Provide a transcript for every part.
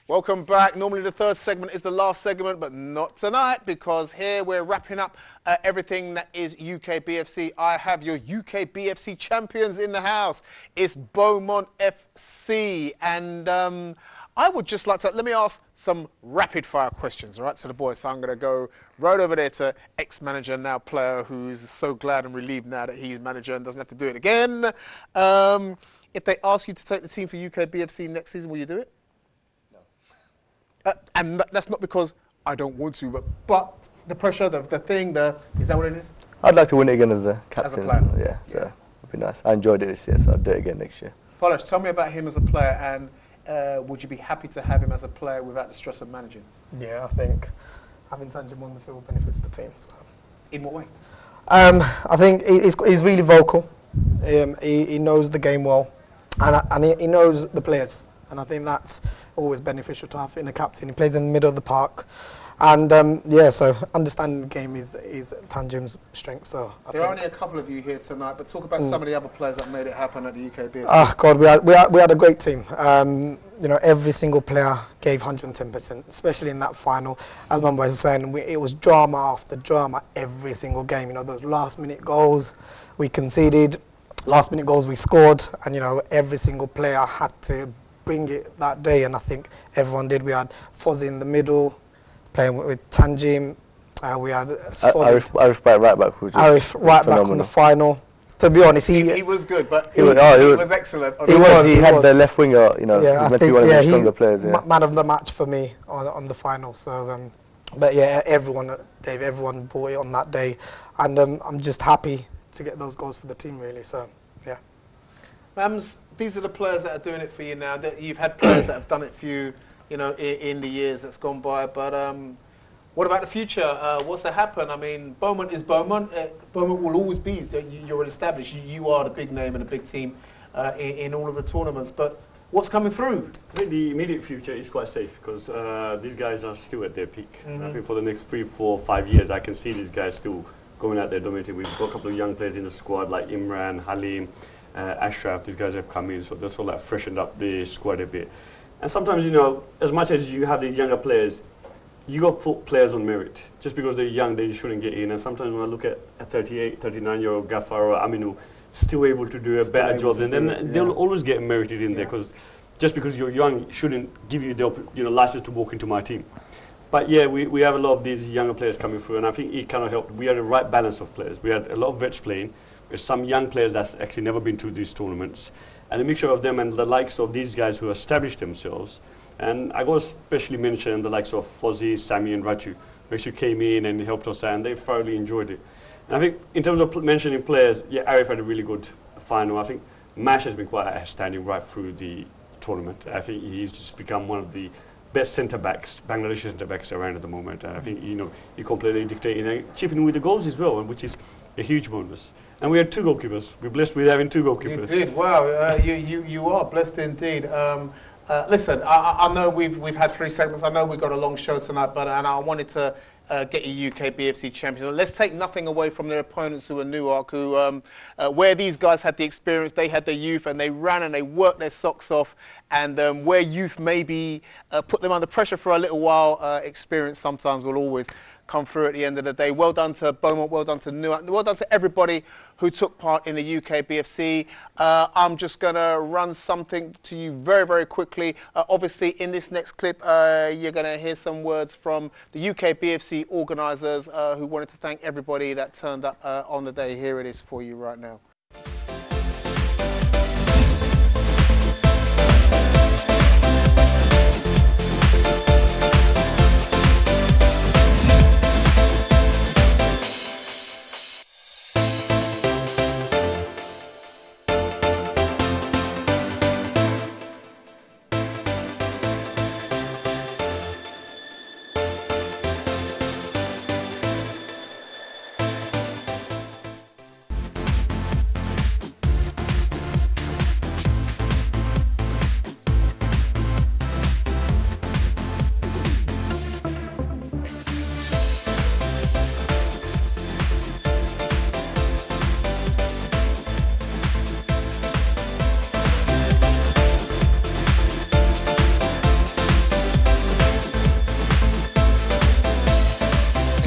Welcome back. Normally the third segment is the last segment, but not tonight, because here we're wrapping up everything that is UK BFC. I have your UK BFC champions in the house. It's Beaumont FC. And I would just like to, let me ask some rapid fire questions, all right, to the boys. So I'm going to go right over there to ex-manager, now player, who's so glad and relieved now that he's manager and doesn't have to do it again. If they ask you to take the team for UK BFC next season, will you do it? And that's not because I don't want to, but the pressure, the thing, is that what it is? I'd like to win it again as a captain. As a player? Yeah, so it'd be nice. I enjoyed it this year, so I'll do it again next year. Polish, tell me about him as a player, and would you be happy to have him as a player without the stress of managing? Yeah, I think having Tanjim on the field benefits the team. So. In what way? I think he's really vocal. He knows the game well, and he knows the players. And I think that's always beneficial to have in a captain. He plays in the middle of the park. And yeah, so understanding the game is Tanjim's strength. So there are only a couple of you here tonight, but talk about some of the other players that made it happen at the UK BFC. Oh God, we had a great team. You know, every single player gave 110%, especially in that final. As Mamba was saying, it was drama after drama every single game. You know, those last-minute goals we conceded, last-minute goals we scored, and you know, every single player had to bring it that day, and I think everyone did. We had Fozzie in the middle, playing with Tanjim. We had Arif by right back. Arif right back on the final. To be honest, he was good, but he was excellent. He had the left winger, you know, yeah, he's meant to be one of the stronger players. Yeah. Man of the match for me on the final. So, but yeah, everyone brought it on that day, and I'm just happy to get those goals for the team, really. So, yeah. Mams, these are the players that are doing it for you now. That you've had players that have done it for you, you know, in the years that's gone by. But what about the future? What's to happen? I mean, Beaumont is Beaumont. Beaumont will always be. You're established. You are the big name and a big team in all of the tournaments. But what's coming through? I think the immediate future is quite safe because these guys are still at their peak. I think for the next 3, 4, 5 years, I can see these guys still going out there dominating. We've got a couple of young players in the squad like Imran, Halim, Ashraf. These guys have come in, so they're sort of like freshened up the squad a bit. And sometimes, you know, as much as you have these younger players, you got to put players on merit. Just because they're young, they shouldn't get in. And sometimes when I look at a 38, 39-year-old Ghaffar or Aminu still able to do a better job, then they'll always get merited in there, because just because you're young shouldn't give you the license to walk into my team. But yeah, we have a lot of these younger players coming through, and I think it kind of helped. We had the right balance of players. We had a lot of vets playing, with some young players that's actually never been to these tournaments, and a mixture of them and the likes of these guys who established themselves. And I got to especially mention the likes of Fozzie, Sammy and Raju, who actually came in and helped us out, and they thoroughly enjoyed it. And I think in terms of mentioning players, yeah, Arif had a really good final. I think Mash has been quite outstanding right through the tournament. I think he's just become one of the best centre-backs, Bangladeshi centre-backs around at the moment. And I think, you know, he completely dictated and chipping with the goals as well, which is a huge bonus. And we had 2 goalkeepers. We're blessed with having 2 goalkeepers. You did, wow. You are blessed indeed. Listen, I know we've had 3 segments. I know we've got a long show tonight, but I wanted to get you UK BFC champions. Let's take nothing away from their opponents who are Newark, who where these guys had the experience, they had the youth, and they ran and they worked their socks off. And where youth maybe put them under pressure for a little while, experience sometimes will always come through at the end of the day. Well done to Beaumont, well done to Newark, well done to everybody who took part in the UK BFC. I'm just going to run something to you very, very quickly. Obviously, in this next clip, you're going to hear some words from the UK BFC organisers who wanted to thank everybody that turned up on the day. Here it is for you right now.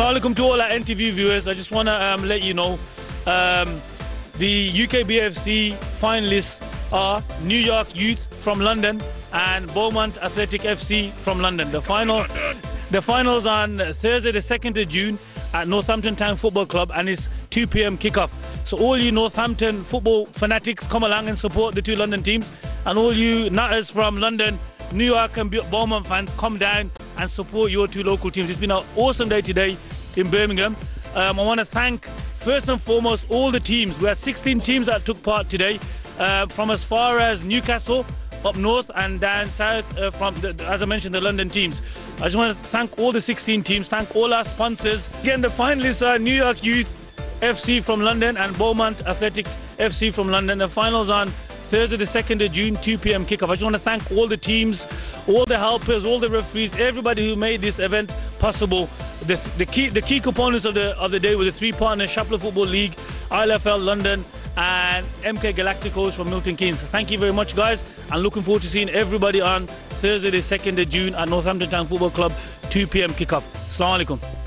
Assalamu alaikum to all our NTV viewers. I just want to let you know the UKBFC finalists are New York Youth from London and Beaumont Athletic FC from London. The finals on Thursday the 2nd of June at Northampton Town Football Club, and it's 2 p.m. kickoff. So all you Northampton football fanatics, come along and support the two London teams, and all you nutters from London, New York and Beaumont fans, come down and support your two local teams. It's been an awesome day today in Birmingham. I want to thank first and foremost all the teams. We had 16 teams that took part today, from as far as Newcastle up north and down south, as I mentioned, the London teams. I just want to thank all the 16 teams, thank all our sponsors. Again, the finalists are New York Youth FC from London and Beaumont Athletic FC from London. The finals on Thursday the 2nd of June, 2 p.m. kickoff. I just want to thank all the teams, all the helpers, all the referees, everybody who made this event possible. The key components of the day were the three partners: Shapler Football League, ILFL London, and MK Galacticos from Milton Keynes. Thank you very much, guys, and looking forward to seeing everybody on Thursday the 2nd of June at Northampton Town Football Club, 2 p.m. kickoff. Assalamu alaikum.